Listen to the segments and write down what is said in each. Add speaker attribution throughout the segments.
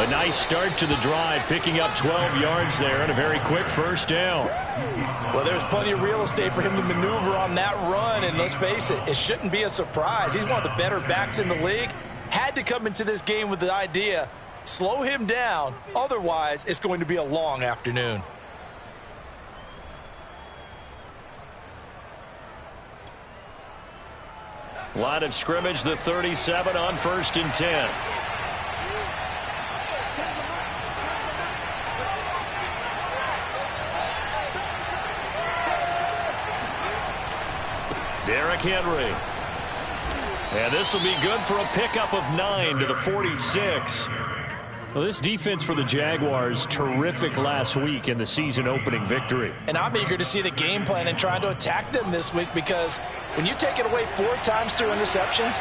Speaker 1: A nice start to the drive, picking up 12 yards there and a very quick first down.
Speaker 2: Well, there's plenty of real estate for him to maneuver on that run, and let's face it, it shouldn't be a surprise. He's one of the better backs in the league. Had to come into this game with the idea, slow him down, otherwise it's going to be a long afternoon.
Speaker 1: Line of scrimmage, the 37 on 1st and 10. Derrick Henry. And this will be good for a pickup of 9 to the 46. Well, this defense for the Jaguars, terrific last week in the season opening victory.
Speaker 2: And I'm eager to see the game plan and trying to attack them this week, because when you take it away 4 times through interceptions,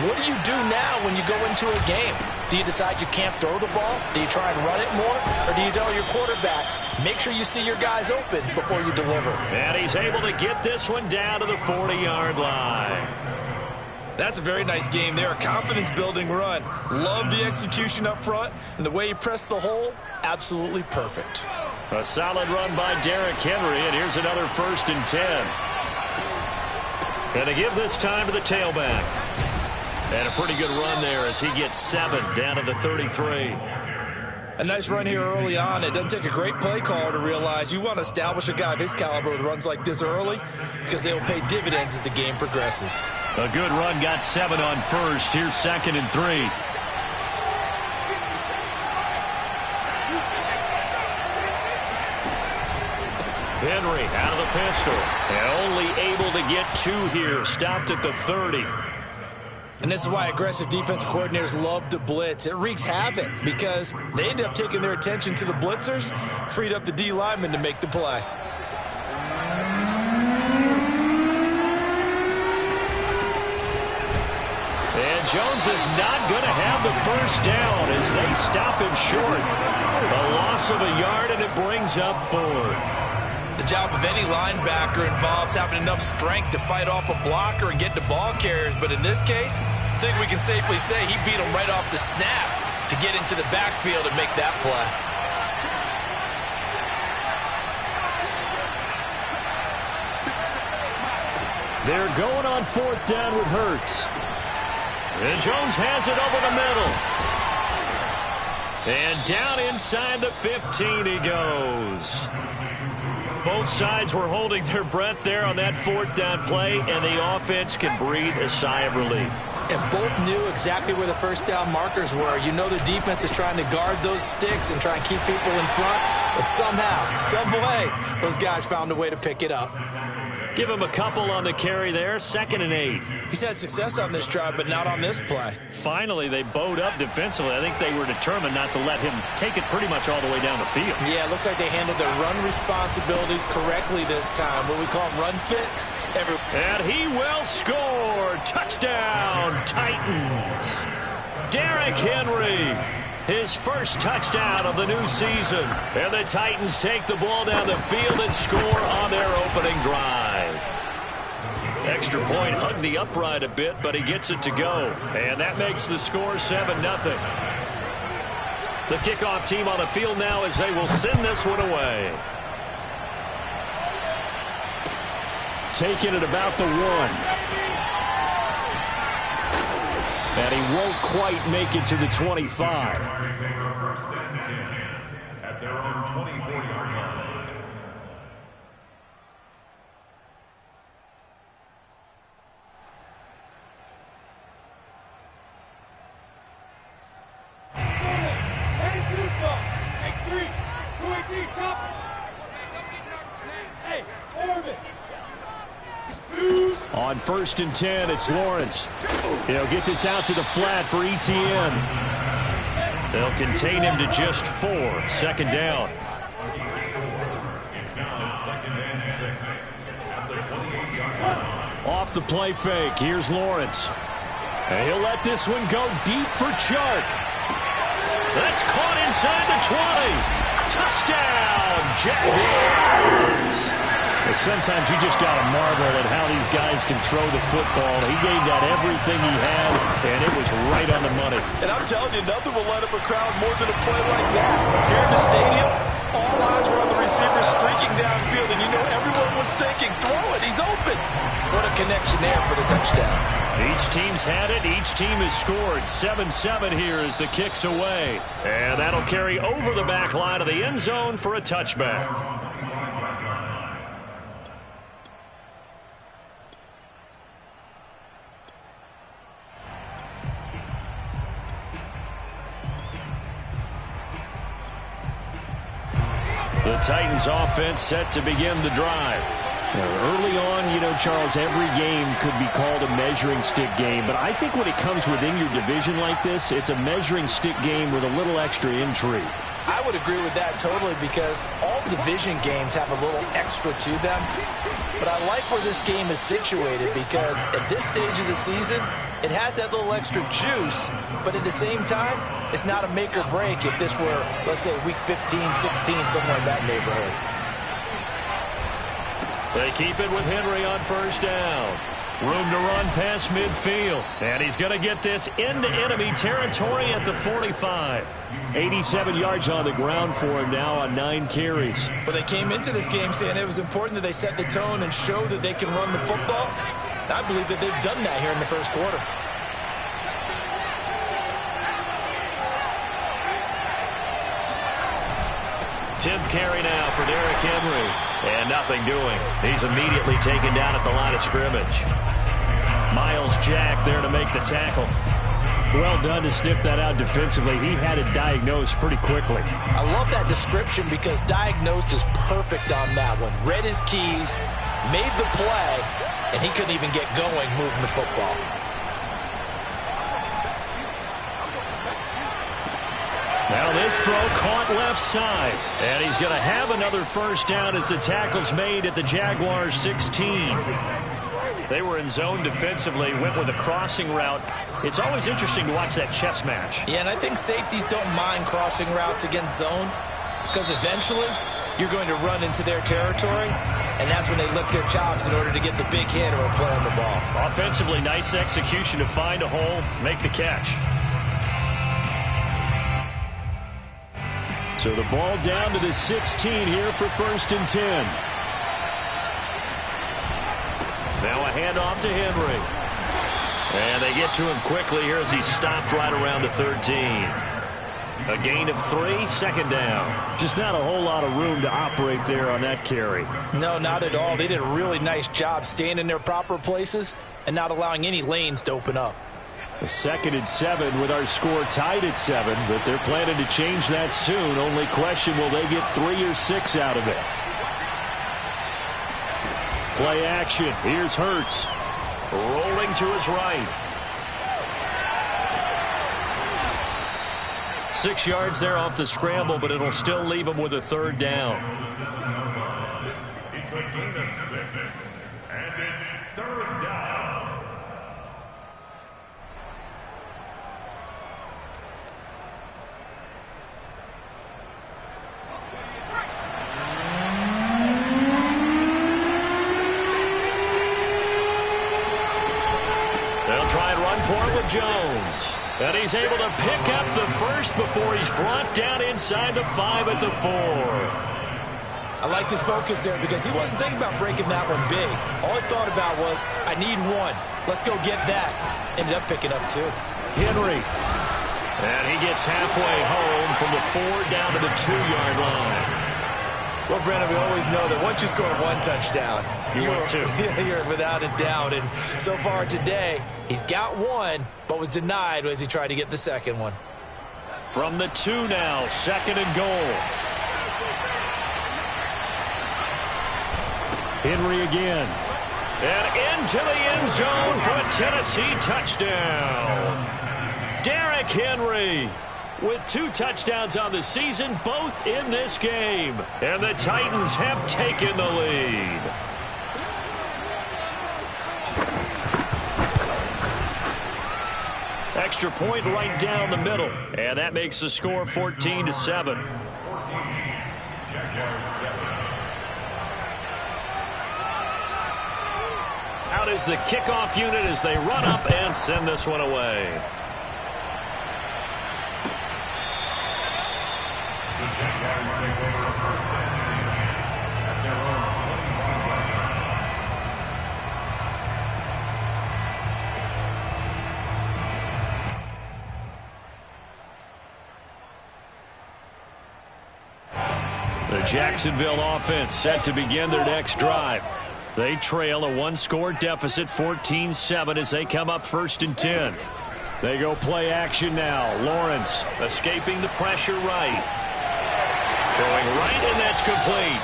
Speaker 2: what do you do now when you go into a game? Do you decide you can't throw the ball? Do you try and run it more? Or do you tell your quarterback, make sure you see your guys open before you deliver?
Speaker 1: And he's able to get this one down to the 40-yard line.
Speaker 2: That's a very nice game there. A confidence-building run. Love the execution up front, and the way he pressed the hole, absolutely perfect.
Speaker 1: A solid run by Derrick Henry, and here's another 1st and 10. And to give this time to the tailback. And a pretty good run there as he gets 7 down to the 33.
Speaker 2: A nice run here early on. It doesn't take a great play caller to realize you want to establish a guy of his caliber with runs like this early, because they will pay dividends as the game progresses.
Speaker 1: A good run, got 7 on 1st. Here's 2nd and 3. Henry out of the pistol. And only able to get 2 here. Stopped at the 30.
Speaker 2: And this is why aggressive defensive coordinators love to blitz. It wreaks havoc because they end up taking their attention to the blitzers, freed up the D lineman to make the play.
Speaker 1: And Jones is not going to have the first down as they stop him short. A loss of a yard, and it brings up 4th.
Speaker 2: The job of any linebacker involves having enough strength to fight off a blocker and get to ball carriers. But in this case, I think we can safely say he beat him right off the snap to get into the backfield and make that play.
Speaker 1: They're going on 4th down with Hurts. And Jones has it over the middle. And down inside the 15 he goes. Both sides were holding their breath there on that 4th down play, and the offense can breathe a sigh of relief.
Speaker 2: And both knew exactly where the first down markers were. You know the defense is trying to guard those sticks and try and keep people in front, but somehow, some way, those guys found a way to pick it up.
Speaker 1: Give him a couple on the carry there, 2nd and 8.
Speaker 2: He's had success on this drive, but not on this play.
Speaker 1: Finally, they bowed up defensively. I think they were determined not to let him take it pretty much all the way down the field.
Speaker 2: Yeah, it looks like they handled their run responsibilities correctly this time. What we call run fits.
Speaker 1: And he will score. Touchdown, Titans. Derrick Henry. His first touchdown of the new season. And the Titans take the ball down the field and score on their opening drive. Extra point hugged the upright a bit, but he gets it to go. And that makes the score 7-0. The kickoff team on the field now as they will send this one away. Taking it about the 1. And he won't quite make it to the 25.
Speaker 3: First and 10 at their own 24-yard line.
Speaker 4: Take 3. 2-18, jump. Hey, orbit.
Speaker 1: On 1st and 10, it's Lawrence. He'll get this out to the flat for ETN. They'll contain him to just 4. 2nd down.
Speaker 3: It's now 2nd and 6 at the 28-yard line.
Speaker 1: Off the play fake, here's Lawrence. And he'll let this one go deep for Chark. That's caught inside the 20. Touchdown, Jaguars. Sometimes you just got to marvel at how these guys can throw the football. He gave that everything he had, and it was right on the money.
Speaker 2: And I'm telling you, nothing will light up a crowd more than a play like that. Here in the stadium, all eyes were on the receiver streaking downfield, and you know everyone was thinking, throw it, he's open. What a connection there for the touchdown.
Speaker 1: Each team's had it. Each team has scored. 7-7 here as the kick's away. And that'll carry over the back line of the end zone for a touchback. The Titans offense set to begin the drive. Early on, you know, Charles, every game could be called a measuring stick game. But I think when it comes within your division like this, it's a measuring stick game with a little extra intrigue.
Speaker 2: I would agree with that totally because all division games have a little extra to them. But I like where this game is situated because at this stage of the season, it has that little extra juice. But at the same time, it's not a make or break if this were, let's say, week 15, 16, somewhere in that neighborhood.
Speaker 1: They keep it with Henry on first down. Room to run past midfield. And he's going to get this into enemy territory at the 45. 87 yards on the ground for him now on 9 carries.
Speaker 2: Well, they came into this game saying it was important that they set the tone and show that they can run the football. And I believe that they've done that here in the first quarter.
Speaker 1: Tenth carry now for Derrick Henry. And nothing doing. He's immediately taken down at the line of scrimmage. Miles Jack there to make the tackle. Well done to sniff that out defensively. He had it diagnosed pretty quickly.
Speaker 2: I love that description because diagnosed is perfect on that one. Read his keys, made the play, and he couldn't even get going moving the football.
Speaker 1: Now this throw caught left side. And he's going to have another first down as the tackle's made at the Jaguars 16. They were in zone defensively, went with a crossing route. It's always interesting to watch that chess match.
Speaker 2: Yeah, and I think safeties don't mind crossing routes against zone because eventually you're going to run into their territory, and that's when they lift their chops in order to get the big hit or a play on the ball.
Speaker 1: Offensively, nice execution to find a hole, make the catch. So the ball down to the 16 here for 1st and 10. Now a handoff to Henry. And they get to him quickly here as he stopped right around the 13. A gain of 3, 2nd down. Just not a whole lot of room to operate there on that carry.
Speaker 2: No, not at all. They did a really nice job staying in their proper places and not allowing any lanes to open up.
Speaker 1: A 2nd and 7 with our score tied at 7, but they're planning to change that soon. Only question, will they get 3 or 6 out of it? Play action. Here's Hurts. Rolling to his right. 6 yards there off the scramble, but it'll still leave him with a 3rd down.
Speaker 3: It's a gain of 6, and it's 3rd down.
Speaker 1: They'll try and run for it with Jones. And he's able to pick up the first before he's brought down inside the 5 at the 4.
Speaker 2: I liked his focus there because he wasn't thinking about breaking that one big. All he thought about was, I need 1. Let's go get that. Ended up picking up 2.
Speaker 1: Henry. And he gets halfway home from the 4 down to the 2-yard line.
Speaker 2: Well, Brennan, we always know that once you score 1 touchdown,
Speaker 1: you're 2.
Speaker 2: You're without a doubt. And so far today, he's got 1, but was denied as he tried to get the 2nd one.
Speaker 1: From the 2 now, 2nd and goal. Henry again. And into the end zone for a Tennessee touchdown. Derrick Henry with 2 touchdowns on the season, both in this game. And the Titans have taken the lead. Extra point right down the middle. And that makes the score 14-7. Out is the kickoff unit as they run up and send this one away.
Speaker 3: The Jaguars take over a first and 10 at their own 25-yard line.
Speaker 1: The Jacksonville offense set to begin their next drive. They trail a one-score deficit, 14-7, as they come up 1st and 10. They go play action now. Lawrence escaping the pressure right. Throwing right, and that's complete.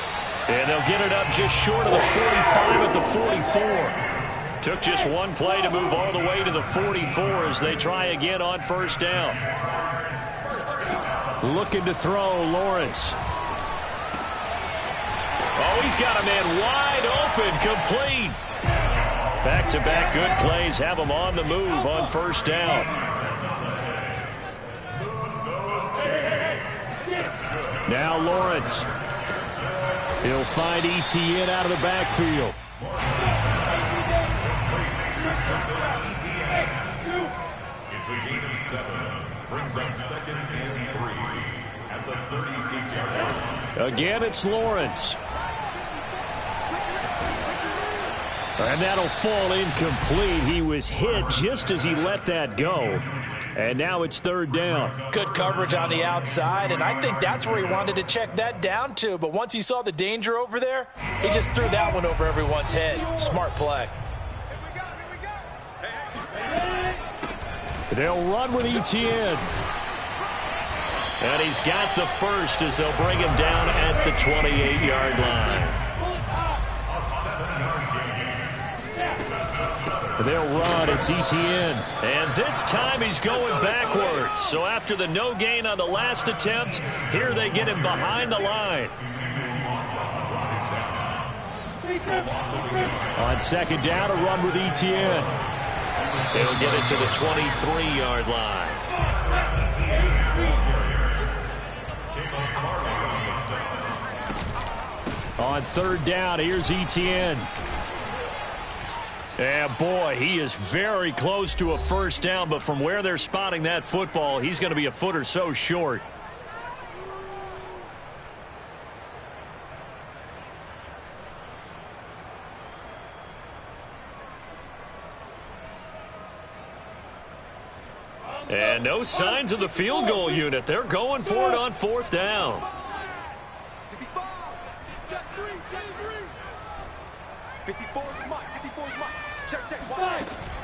Speaker 1: And they'll get it up just short of the 45 at the 44. Took just one play to move all the way to the 44 as they try again on 1st down. Looking to throw, Lawrence. Oh, he's got a man wide open, complete. Back-to-back good plays have him on the move on 1st down. Now Lawrence. He'll find Etienne out of the backfield.
Speaker 3: It's a gain of 7. Brings up 2nd and 3 at the 36-yard line.
Speaker 1: Again, it's Lawrence. And that'll fall incomplete. He was hit just as he let that go. And now it's 3rd down.
Speaker 2: Good coverage on the outside, and I think that's where he wanted to check that down to. But once he saw the danger over there, he just threw that one over everyone's head. Smart play.
Speaker 1: They'll run with Etienne. And he's got the first as they'll bring him down at the 28-yard line. They'll run. It's Etienne. And this time he's going backwards. So after the no gain on the last attempt, here they get him behind the line. On 2nd down, a run with Etienne. They'll get it to the 23-yard line. On 3rd down, here's Etienne. And boy, he is very close to a 1st down, but from where they're spotting that football, he's going to be a foot or so short. And no signs of the field goal unit. They're going for it on 4th down.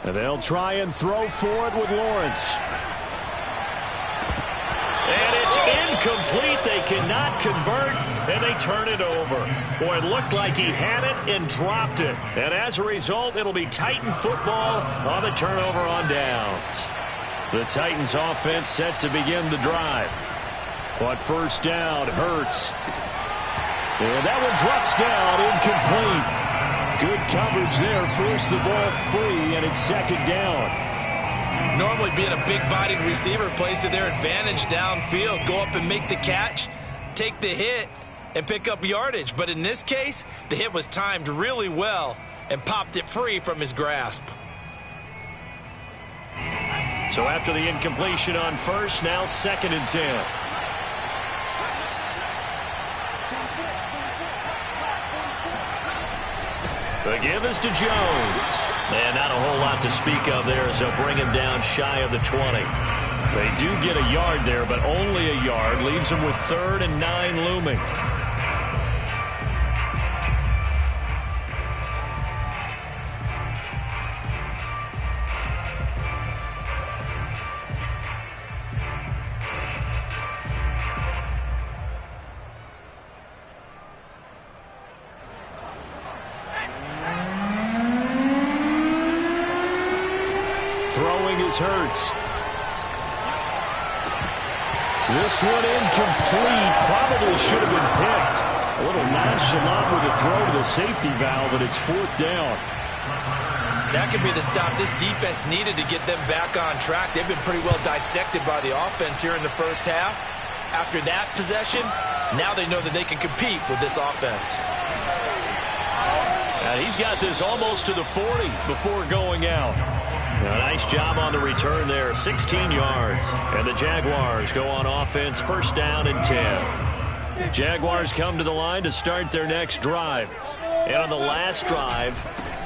Speaker 1: And they'll try and throw for it with Lawrence. And it's incomplete. They cannot convert, and they turn it over. Boy, it looked like he had it and dropped it. And as a result, it'll be Titan football on the turnover on downs. The Titans offense set to begin the drive. On 1st down, Hurts. And that one drops down, incomplete. Good coverage there, forced the ball free, and it's 2nd down.
Speaker 2: Normally being a big-bodied receiver plays to their advantage downfield. Go up and make the catch, take the hit, and pick up yardage. But in this case, the hit was timed really well and popped it free from his grasp.
Speaker 1: So after the incompletion on 1st, now 2nd and 10. The give is to Jones. And not a whole lot to speak of there as they'll bring him down shy of the 20. They do get a yard there, but only a yard. Leaves them with 3rd and 9 looming. Throwing is Hurts. This one incomplete. Probably should have been picked. A little nonchalant with a throw to the safety valve, and it's 4th down.
Speaker 2: That could be the stop this defense needed to get them back on track. They've been pretty well dissected by the offense here in the 1st half. After that possession, now they know that they can compete with this offense.
Speaker 1: And he's got this almost to the 40 before going out. A nice job on the return there, 16 yards. And the Jaguars go on offense, first down and 10. Jaguars come to the line to start their next drive. And on the last drive,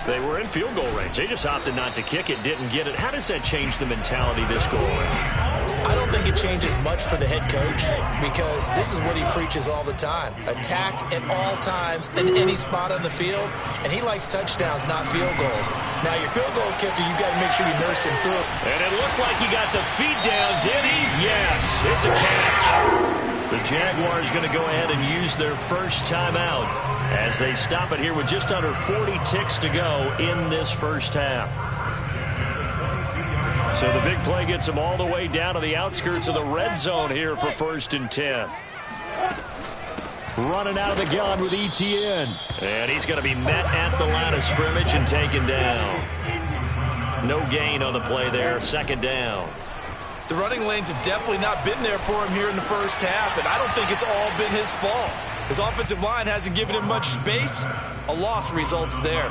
Speaker 1: they were in field goal range. They just opted not to kick it, didn't get it. How does that change the mentality this go around?
Speaker 2: I don't think it changes much for the head coach because this is what he preaches all the time. Attack at all times in any spot on the field, and he likes touchdowns, not field goals. Now, your field goal kicker, you got to make sure you nurse him through.
Speaker 1: And it looked like he got the feet down, did he? Yes, it's a catch. The Jaguars going to go ahead and use their first timeout as they stop it here with just under 40 ticks to go in this first half. So the big play gets them all the way down to the outskirts of the red zone here for first and 10. Running out of the gun with Etienne. And he's going to be met at the line of scrimmage and taken down. No gain on the play there, second down.
Speaker 2: The running lanes have definitely not been there for him here in the first half, and I don't think it's all been his fault. His offensive line hasn't given him much space. A loss results there.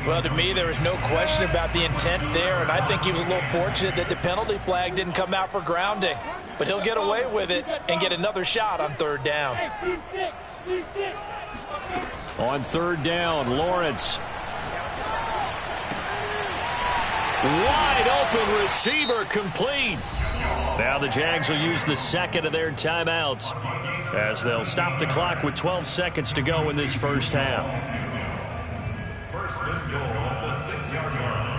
Speaker 2: Well, to me, there was no question about the intent there, and I think he was a little fortunate that the penalty flag didn't come out for grounding. But he'll get away with it and get another shot on third down.
Speaker 1: On third down, Lawrence. Wide open receiver complete. Now the Jags will use the second of their timeouts as they'll stop the clock with 12 seconds to go in this first half.
Speaker 3: First and goal at the 6-yard line.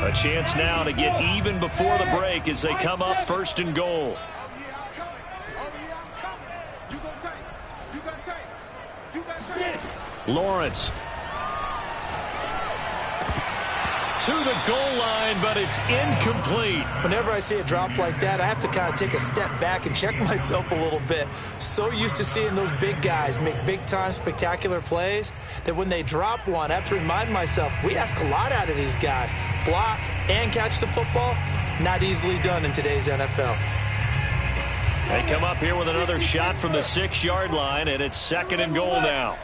Speaker 1: A chance now to get even before the break as they come up first and goal. Lawrence. To the goal line, but it's incomplete.
Speaker 2: Whenever I see a drop like that, I have to kind of take a step back and check myself a little bit. So used to seeing those big guys make big-time spectacular plays that when they drop one, I have to remind myself, we ask a lot out of these guys. Block and catch the football, not easily done in today's NFL.
Speaker 1: They come up here with another shot from the 6-yard line, and it's second and goal now.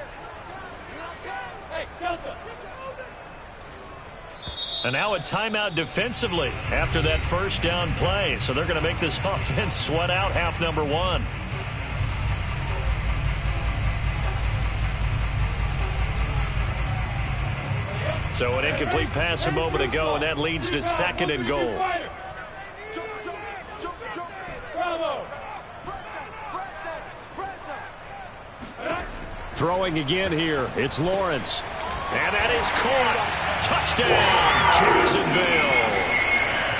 Speaker 1: And now a timeout defensively after that first down play. So they're going to make this offense sweat out half number one. So an incomplete pass a moment ago, and that leads to second and goal. Throwing again here, it's Lawrence. And that is caught. Touchdown, Jacksonville.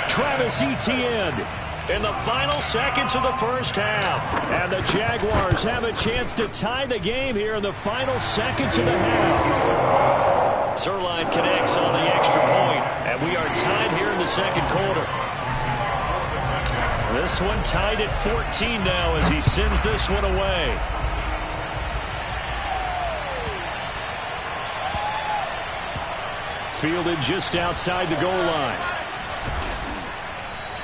Speaker 1: Travis Etienne in the final seconds of the first half. And the Jaguars have a chance to tie the game here in the final seconds of the half. Zuerlein connects on the extra point, and we are tied here in the second quarter. This one tied at 14 now as he sends this one away. Fielded just outside the goal line.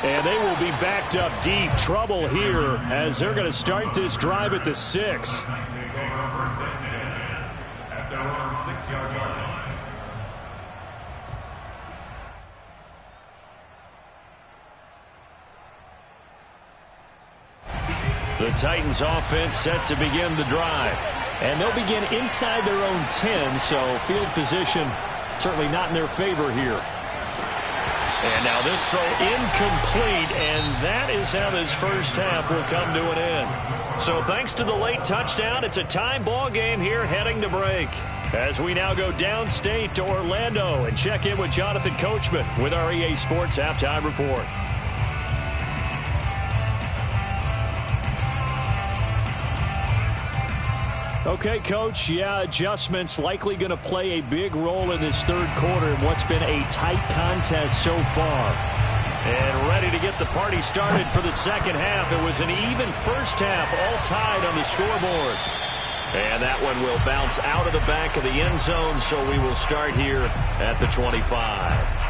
Speaker 1: And they will be backed up deep. Trouble here as they're going to start this drive at the 6.
Speaker 3: At their own 6-yard line.
Speaker 1: The Titans offense set to begin the drive. And they'll begin inside their own 10, so field position certainly not in their favor here. And now this throw incomplete, and that is how this first half will come to an end. So thanks to the late touchdown, it's a time ball game here heading to break. As we now go downstate to Orlando and check in with Jonathan Coachman with our EA Sports Halftime Report. Okay, Coach, adjustments likely going to play a big role in this third quarter in what's been a tight contest so far. And ready to get the party started for the second half. It was an even first half, all tied on the scoreboard. And that one will bounce out of the back of the end zone, so we will start here at the 25.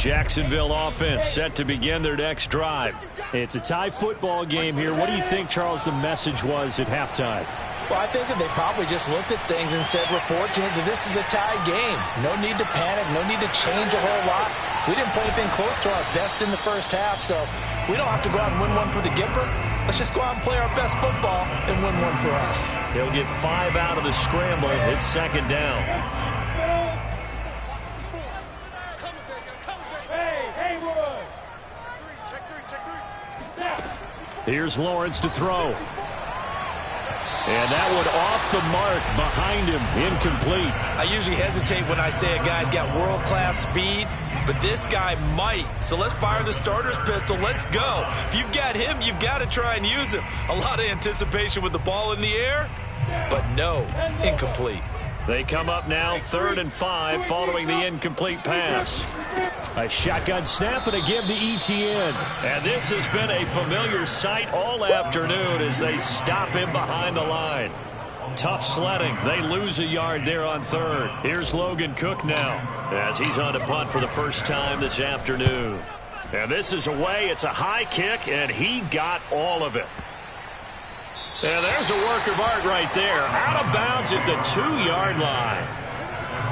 Speaker 1: Jacksonville offense set to begin their next drive.
Speaker 5: It's a tie football game here. What do you think, Charles, the message was at halftime?
Speaker 2: Well, I think that they probably just looked at things and said, we're fortunate that this is a tie game. No need to panic, no need to change a whole lot. We didn't play anything close to our best in the first half, so we don't have to go out and win one for the Gipper. Let's just go out and play our best football and win one for us.
Speaker 1: He'll get 5 out of the scramble. It's second down. Here's Lawrence to throw. And that one off the mark behind him, incomplete.
Speaker 2: I usually hesitate when I say a guy's got world-class speed, but this guy might. So let's fire the starter's pistol. Let's go. If you've got him, you've got to try and use him. A lot of anticipation with the ball in the air, but no, incomplete.
Speaker 1: They come up now 3rd and 5 following the incomplete pass.
Speaker 5: A shotgun snap and a give to Etienne.
Speaker 1: And this has been a familiar sight all afternoon as they stop him behind the line. Tough sledding. They lose a yard there on 3rd. Here's Logan Cook now as he's on to punt for the first time this afternoon. And this is away. It's a high kick, and he got all of it. And there's a work of art right there. Out of bounds at the 2-yard line.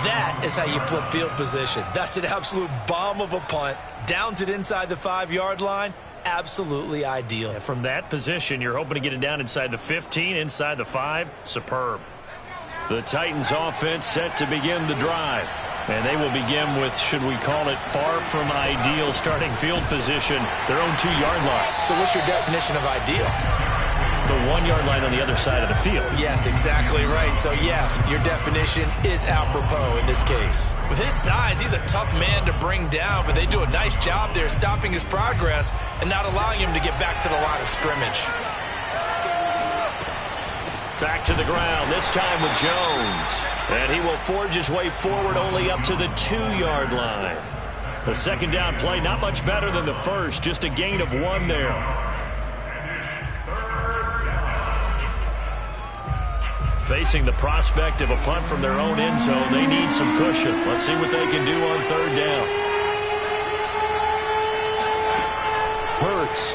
Speaker 2: That is how you flip field position. That's an absolute bomb of a punt. Downs it inside the 5-yard line. Absolutely ideal.
Speaker 1: And from that position, you're hoping to get it down inside the 15, inside the 5. Superb. The Titans offense set to begin the drive. And they will begin with, should we call it, far from ideal starting field position, their own 2-yard line.
Speaker 2: So what's your definition of ideal?
Speaker 1: The 1-yard line on the other side of the field.
Speaker 2: Yes, exactly right. So, yes, your definition is apropos in this case. With his size, he's a tough man to bring down, but they do a nice job there stopping his progress and not allowing him to get back to the line of scrimmage.
Speaker 1: Back to the ground, this time with Jones. And he will forge his way forward only up to the 2-yard line. The second down play, not much better than the first, just a gain of 1 there. Facing the prospect of a punt from their own end zone, they need some cushion. Let's see what they can do on 3rd down.
Speaker 5: Hurts.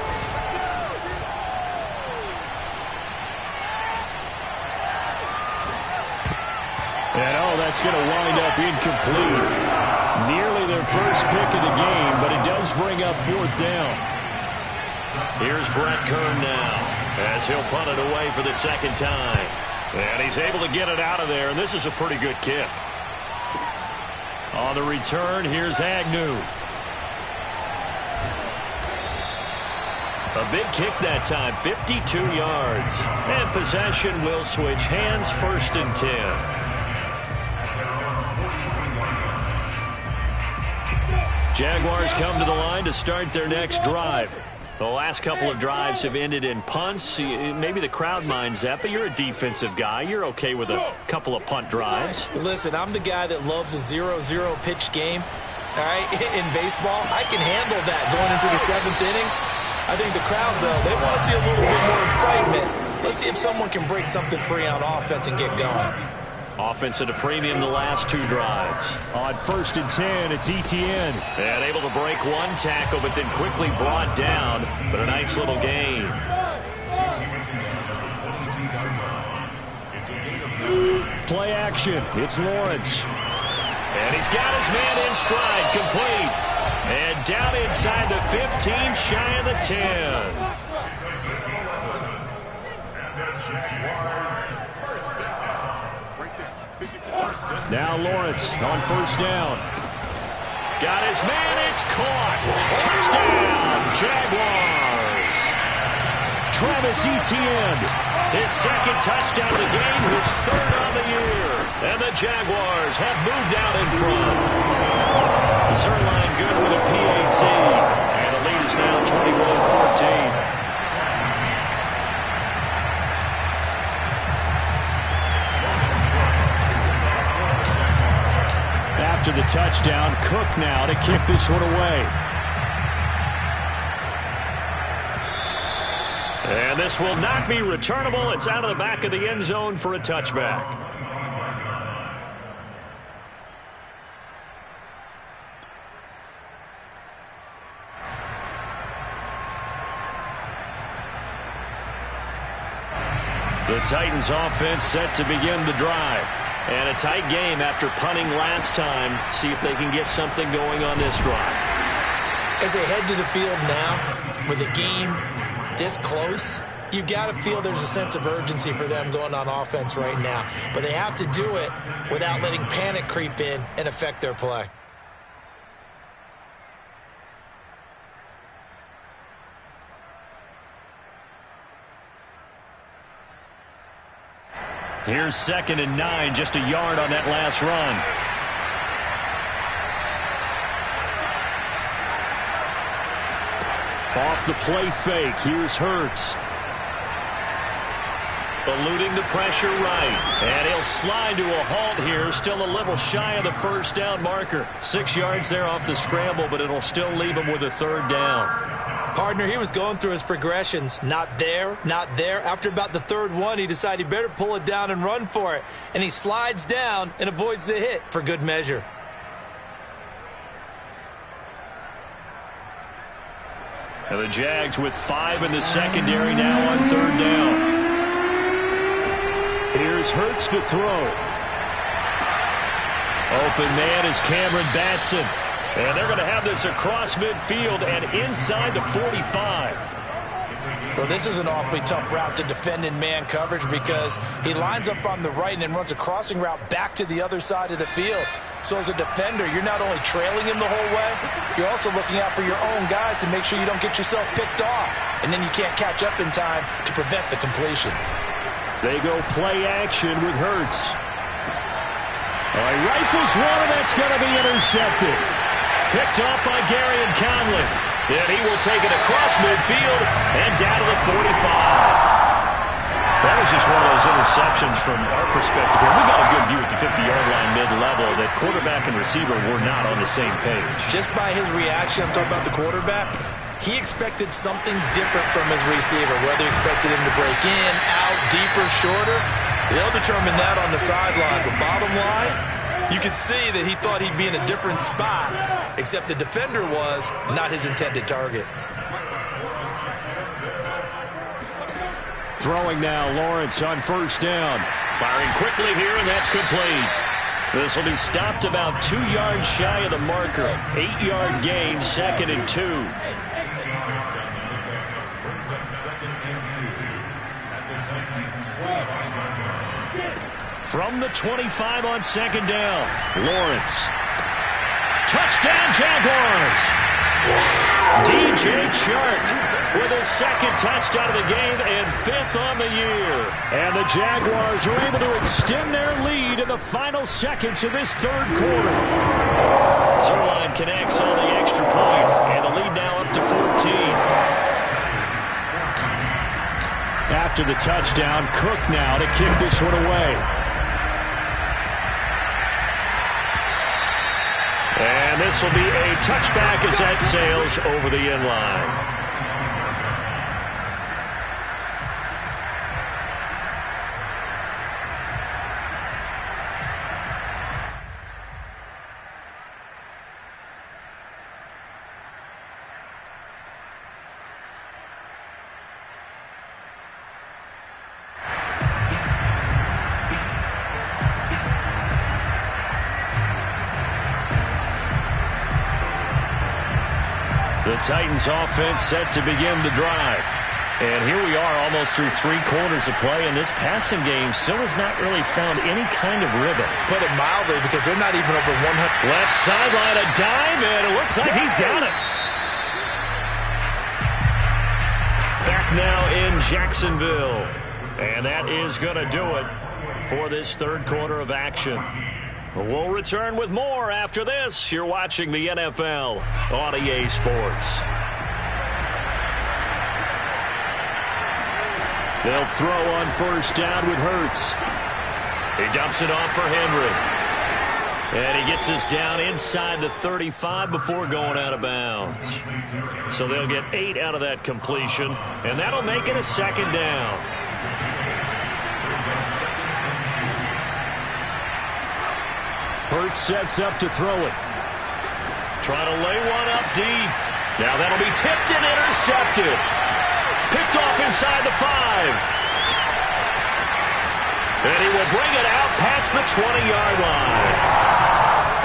Speaker 5: And that's going to wind up incomplete. Nearly their first pick of the game, but it does bring up 4th down.
Speaker 1: Here's Brett Kern now as he'll punt it away for the second time. And he's able to get it out of there, and this is a pretty good kick. On the return, here's Agnew. A big kick that time, 52 yards. And possession will switch hands, 1st and 10. Jaguars come to the line to start their next drive. The last couple of drives have ended in punts. Maybe the crowd minds that, but you're a defensive guy. You're okay with a couple of punt drives.
Speaker 2: Listen, I'm the guy that loves a 0-0 pitch game. All right, in baseball, I can handle that going into the 7th inning. I think the crowd, though, they want to see a little bit more excitement. Let's see if someone can break something free on offense and get going.
Speaker 1: Offense at a premium the last 2 drives.
Speaker 5: On 1st and 10, it's Etienne.
Speaker 1: And able to break 1 tackle, but then quickly brought down. But a nice little gain.
Speaker 5: Play action. It's Lawrence.
Speaker 1: And he's got his man in stride, complete. And down inside the 15, shy of the 10.
Speaker 5: Now Lawrence on 1st down.
Speaker 1: Got his man, it's caught. Touchdown, Jaguars.
Speaker 5: Travis Etienne.
Speaker 1: His 2nd touchdown of the game, his 3rd on the year. And the Jaguars have moved out in front. Zerline good with a PAT. And the lead is now 21-14.
Speaker 5: After the touchdown, Cook now to kick this one away.
Speaker 1: And this will not be returnable. It's out of the back of the end zone for a touchback. The Titans offense set to begin the drive. And a tight game after punting last time. See if they can get something going on this drive.
Speaker 2: As they head to the field now, with the game this close, you've got to feel there's a sense of urgency for them going on offense right now. But they have to do it without letting panic creep in and affect their play.
Speaker 1: Here's 2nd and 9, just a yard on that last run.
Speaker 5: Off the play fake, here's Hurts.
Speaker 1: Eluding the pressure right. And he'll slide to a halt here, still a little shy of the first down marker. 6 yards there off the scramble, but it'll still leave him with a 3rd down.
Speaker 2: Partner, he was going through his progressions. Not there, not there. After about the 3rd one, he decided he better pull it down and run for it. And he slides down and avoids the hit for good measure.
Speaker 1: And the Jags with 5 in the secondary now on 3rd down.
Speaker 5: Here's Hurts to throw.
Speaker 1: Open man is Cameron Batson. And they're going to have this across midfield and inside the 45.
Speaker 2: Well, this is an awfully tough route to defend in man coverage because he lines up on the right and then runs a crossing route back to the other side of the field. So as a defender, you're not only trailing him the whole way, you're also looking out for your own guys to make sure you don't get yourself picked off. And then you can't catch up in time to prevent the completion.
Speaker 5: They go play action with Hurts. He rifles one, and that's going to be intercepted.
Speaker 1: Picked off by Garyon Conley. And he will take it across midfield and down to the 45. That was just one of those interceptions from our perspective here. We got a good view at the 50-yard line mid-level that quarterback and receiver were not on the same page.
Speaker 2: Just by his reaction, I'm talking about the quarterback, he expected something different from his receiver, whether he expected him to break in, out, deeper, shorter. They'll determine that on the sideline. But bottom line, you could see that he thought he'd be in a different spot, except the defender was not his intended target.
Speaker 5: Throwing now, Lawrence on 1st down.
Speaker 1: Firing quickly here, and that's complete. This will be stopped about 2 yards shy of the marker. 8-yard gain, 2nd and 2. From the 25 on 2nd down, Lawrence. Touchdown, Jaguars! DJ Chark with his 2nd touchdown of the game and 5th on the year.
Speaker 5: And the Jaguars are able to extend their lead in the final seconds of this 3rd quarter.
Speaker 1: Zuerlein connects on the extra point, and the lead now up to 14.
Speaker 5: After the touchdown, Cook now to kick this one away.
Speaker 1: And this will be a touchback as that sails over the end line. The Titans offense set to begin the drive. And here we are almost through 3 quarters of play, and this passing game still has not really found any kind of rhythm.
Speaker 2: Put it mildly, because they're not even over 100.
Speaker 1: Left sideline, a dive, and it looks like he's got it. Back now in Jacksonville. And that is going to do it for this 3rd quarter of action. We'll return with more after this. You're watching the NFL on EA Sports.
Speaker 5: They'll throw on 1st down with Hurts.
Speaker 1: He dumps it off for Henry. And he gets us down inside the 35 before going out of bounds. So they'll get 8 out of that completion, and that'll make it a 2nd down.
Speaker 5: Hurts sets up to throw it.
Speaker 1: Trying to lay one up deep. Now that'll be tipped and intercepted. Picked off inside the 5. And he will bring it out past the 20-yard line.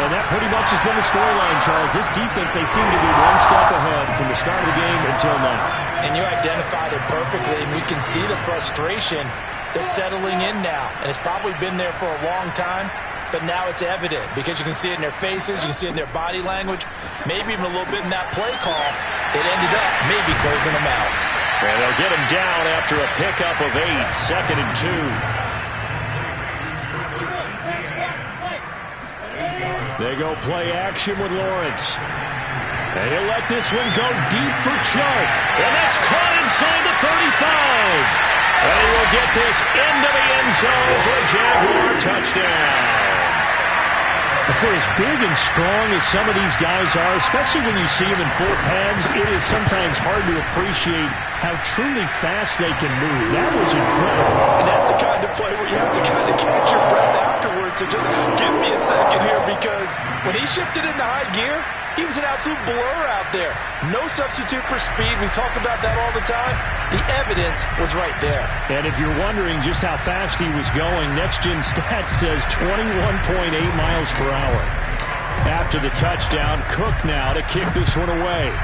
Speaker 5: And that pretty much has been the storyline, Charles. This defense, they seem to be one step ahead from the start of the game until now.
Speaker 2: And you identified it perfectly, and we can see the frustration that's settling in now. And it's probably been there for a long time, but now it's evident because you can see it in their faces, you can see it in their body language, maybe even a little bit in that play call. It ended up maybe closing them out.
Speaker 1: And they'll get him down after a pickup of 8, 2nd and 2.
Speaker 5: They go play action with Lawrence. And he'll let this one go deep for Chark.
Speaker 1: And that's caught inside the 35. And he will get this into the end zone for a Jaguar touchdown.
Speaker 5: For as big and strong as some of these guys are, especially when you see them in full pads, it is sometimes hard to appreciate how truly fast they can move. That was incredible.
Speaker 2: And that's the kind of play where you have to kind of catch your breath afterwards. So just give me a second here, because when he shifted into high gear, he was an absolute blur out there. No substitute for speed. We talk about that all the time. The evidence was right there.
Speaker 5: And if you're wondering just how fast he was going, Next Gen Stats says 21.8 miles per hour. After the touchdown, Cook now to kick this one away.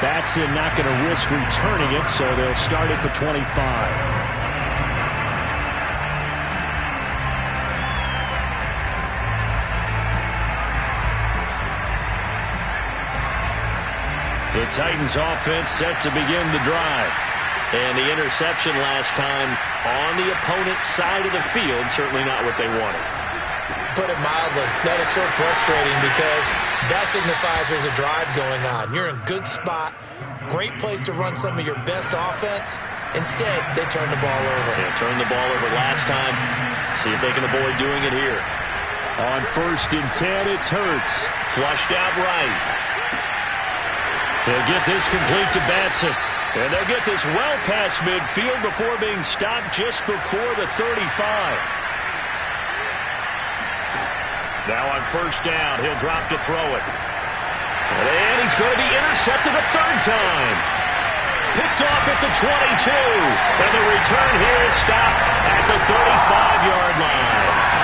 Speaker 5: Batson not going to risk returning it, so they'll start at the 25.
Speaker 1: The Titans offense set to begin the drive. And the interception last time on the opponent's side of the field, certainly not what they wanted.
Speaker 2: Put it mildly, that is so frustrating because that signifies there's a drive going on. You're in a good spot, great place to run some of your best offense. Instead, they turn the ball over.
Speaker 1: Yeah, turned the ball over last time. See if they can avoid doing it here.
Speaker 5: On 1st and 10, it's Hurts.
Speaker 1: Flushed out right. They'll get this complete to Batson. And they'll get this well past midfield before being stopped just before the 35. Now on 1st down, he'll drop to throw it. And he's going to be intercepted a 3rd time. Picked off at the 22. And the return here is stopped at the 35-yard line.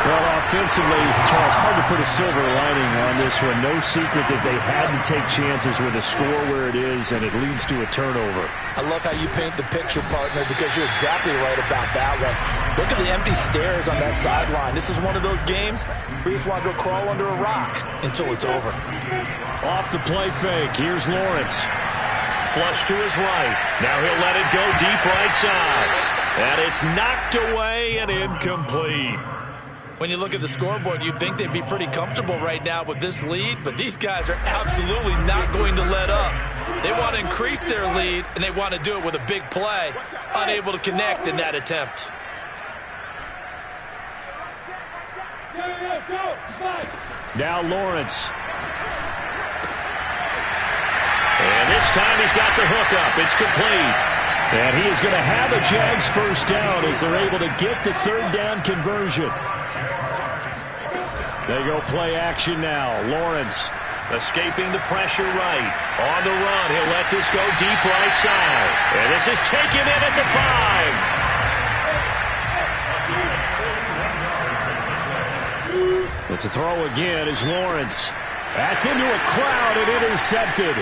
Speaker 5: Well, offensively, Charles, hard to put a silver lining on this one. No secret that they had to take chances with a score where it is, and it leads to a turnover.
Speaker 2: I love how you paint the picture, partner, because you're exactly right about that one. Look at the empty stares on that sideline. This is one of those games where you just want to go crawl under a rock until it's over.
Speaker 5: Off the play fake, here's Lawrence.
Speaker 1: Flush to his right. Now he'll let it go deep right side. And it's knocked away and incomplete.
Speaker 2: When you look at the scoreboard, you'd think they'd be pretty comfortable right now with this lead, but these guys are absolutely not going to let up. They want to increase their lead, and they want to do it with a big play. Unable to connect in that attempt.
Speaker 5: Now Lawrence.
Speaker 1: And this time he's got the hook up. It's complete.
Speaker 5: And he is going to have a Jags 1st down as they're able to get the 3rd down conversion. They go play action now. Lawrence
Speaker 1: escaping the pressure right. On the run, he'll let this go deep right side. And this is taken in at the 5.
Speaker 5: But to throw again is Lawrence. That's into a crowd and intercepted.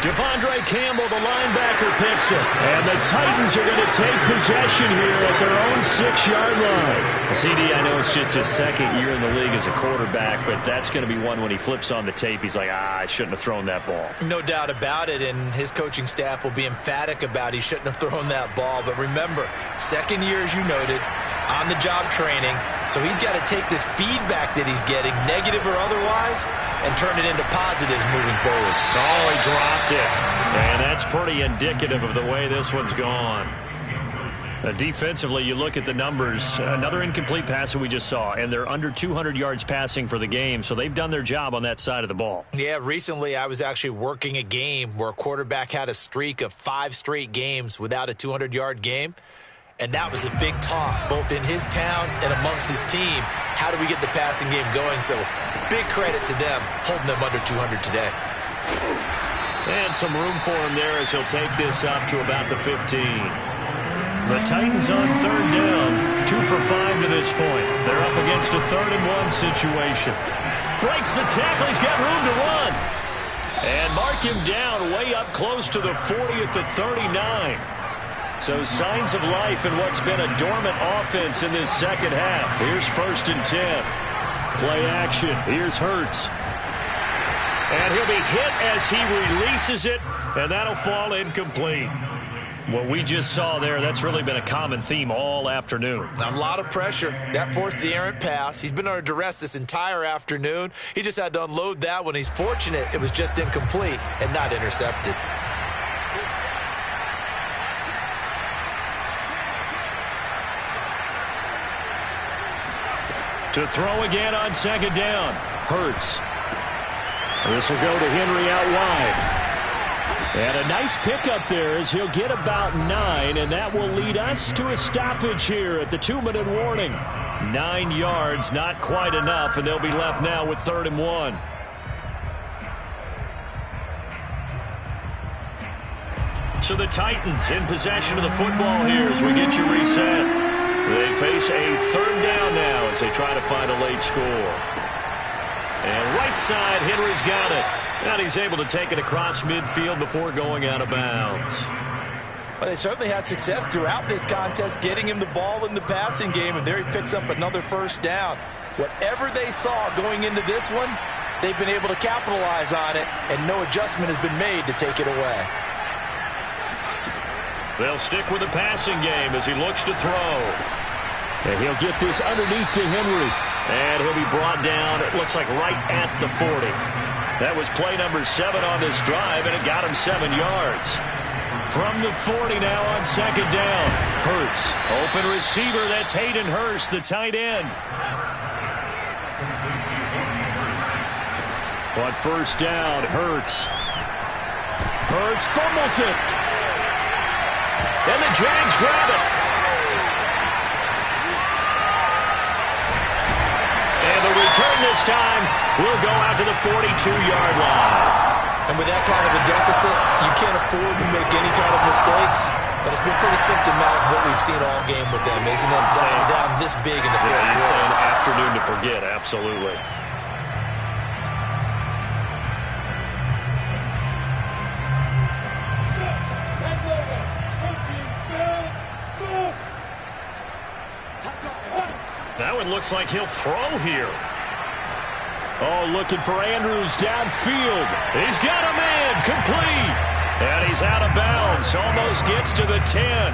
Speaker 1: Devondre Campbell, the linebacker, picks it.
Speaker 5: And the Titans are going to take possession here at their own 6-yard line.
Speaker 1: CD, I know it's just his 2nd year in the league as a quarterback, but that's going to be one when he flips on the tape, he's like, I shouldn't have thrown that ball.
Speaker 2: No doubt about it, and his coaching staff will be emphatic about he shouldn't have thrown that ball. But remember, 2nd year, as you noted, on-the-job training, so he's got to take this feedback that he's getting, negative or otherwise, and turn it into positives moving forward.
Speaker 1: Oh, he dropped it. And that's pretty indicative of the way this one's gone. Defensively, you look at the numbers. Another incomplete pass that we just saw, and they're under 200 yards passing for the game, so they've done their job on that side of the ball.
Speaker 2: Yeah, recently I was actually working a game where a quarterback had a streak of 5 straight games without a 200-yard game. And that was a big talk, both in his town and amongst his team. How do we get the passing game going? So big credit to them, holding them under 200 today.
Speaker 1: And some room for him there as he'll take this up to about the 15. The Titans on third down, 2 for 5 to this point. They're up against a 3rd-and-1 situation. Breaks the tackle. He's got room to run. And mark him down way up close to the 40 at the 39. So signs of life in what's been a dormant offense in this second half. Here's 1st and 10. Play action. Here's Hurts. And he'll be hit as he releases it, and that'll fall incomplete. What we just saw there, that's really been a common theme all afternoon.
Speaker 2: A lot of pressure. That forced the errant pass. He's been under duress this entire afternoon. He just had to unload that one. He's fortunate it was just incomplete and not intercepted.
Speaker 1: To throw again on 2nd down. Hurts. This will go to Henry out wide. And a nice pickup there as he'll get about 9, and that will lead us to a stoppage here at the 2-minute warning. 9 yards, not quite enough, and they'll be left now with 3rd and 1. So the Titans in possession of the football here as we get you reset. They face a 3rd down now as they try to find a late score. And right side, Henry's got it. And he's able to take it across midfield before going out of bounds.
Speaker 2: Well, they certainly had success throughout this contest, getting him the ball in the passing game, and there he picks up another 1st down. Whatever they saw going into this one, they've been able to capitalize on it, and no adjustment has been made to take it away.
Speaker 1: They'll stick with the passing game as he looks to throw. And he'll get this underneath to Henry. And he'll be brought down, it looks like right at the 40. That was play number 7 on this drive, and it got him 7 yards. From the 40 now on 2nd down. Hurts. Open receiver, that's Hayden Hurst, the tight end. On 1st down, Hurts. Hurts fumbles it. And the Jags grab it. And the return this time will go out to the 42-yard line.
Speaker 2: And with that kind of a deficit, you can't afford to make any kind of mistakes. But it's been pretty symptomatic of what we've seen all game with them, isn't it? Down this big in the 4th quarter.
Speaker 1: It's an afternoon to forget, absolutely. That one looks like he'll throw here. Oh, looking for Andrews downfield. He's got a man, complete. And he's out of bounds, almost gets to the 10.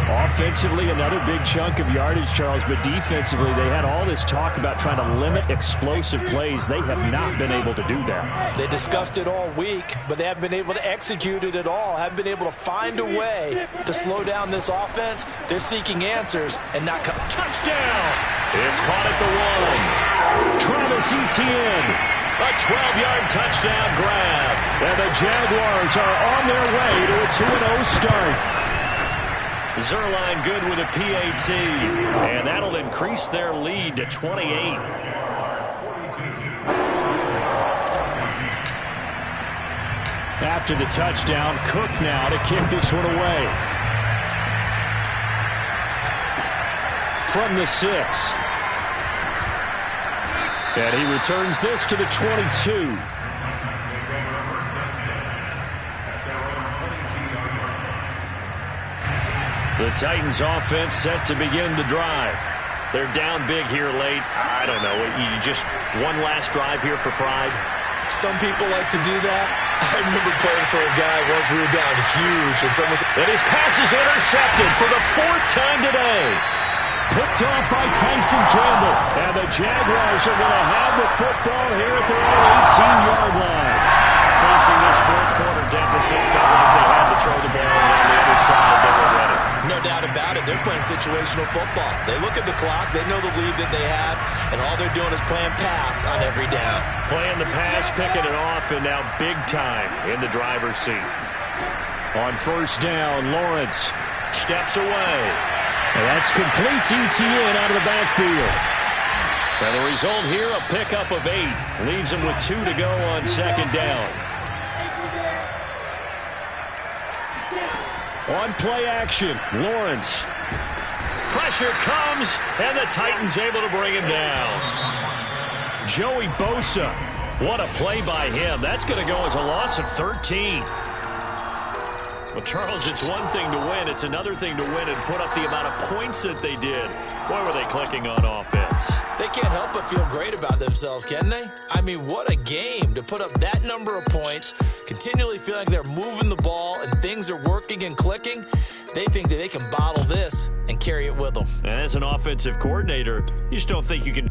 Speaker 1: Offensively, another big chunk of yardage, Charles, but defensively, they had all this talk about trying to limit explosive plays. They have not been able to do that.
Speaker 2: They discussed it all week, but they haven't been able to execute it at all, haven't been able to find a way to slow down this offense. They're seeking answers and not come.
Speaker 1: Touchdown! It's caught at the 1. Travis Etienne, a 12-yard touchdown grab. And the Jaguars are on their way to a 2-0 start. Zuerlein good with a PAT, and that'll increase their lead to 28. After the touchdown, Cook now to kick this one away. From the 6. And he returns this to the 22. The Titans offense set to begin the drive. They're down big here late. I don't know. You just one last drive here for pride.
Speaker 2: Some people like to do that. I remember playing for a guy once we were down huge, and someone said,
Speaker 1: and his pass is intercepted for the 4th time today. Picked off by Tyson Campbell. And the Jaguars are going to have the football here at their own 18-yard line. Facing this 4th quarter deficit, felt like they had to throw the ball on the other side. They were ready.
Speaker 2: No doubt about it. They're playing situational football. They look at the clock. They know the lead that they have, and all they're doing is playing pass on every down.
Speaker 1: Playing the pass, picking it off, and now big time in the driver's seat. On 1st down, Lawrence steps away. And that's complete Etienne out of the backfield. And the result here, a pickup of 8. Leaves him with 2 to go on 2nd down.
Speaker 5: On play action, Lawrence.
Speaker 1: Pressure comes, and the Titans able to bring him down. Joey Bosa. What a play by him. That's going to go as a loss of 13. Well, Charles, it's one thing to win. It's another thing to win and put up the amount of points that they did. Boy, were they clicking on offense.
Speaker 2: They can't help but feel great about themselves, can they? I mean, what a game to put up that number of points, continually feeling they're moving the ball and things are working and clicking. They think that they can bottle this and carry it with them.
Speaker 1: And as an offensive coordinator, you just don't think you can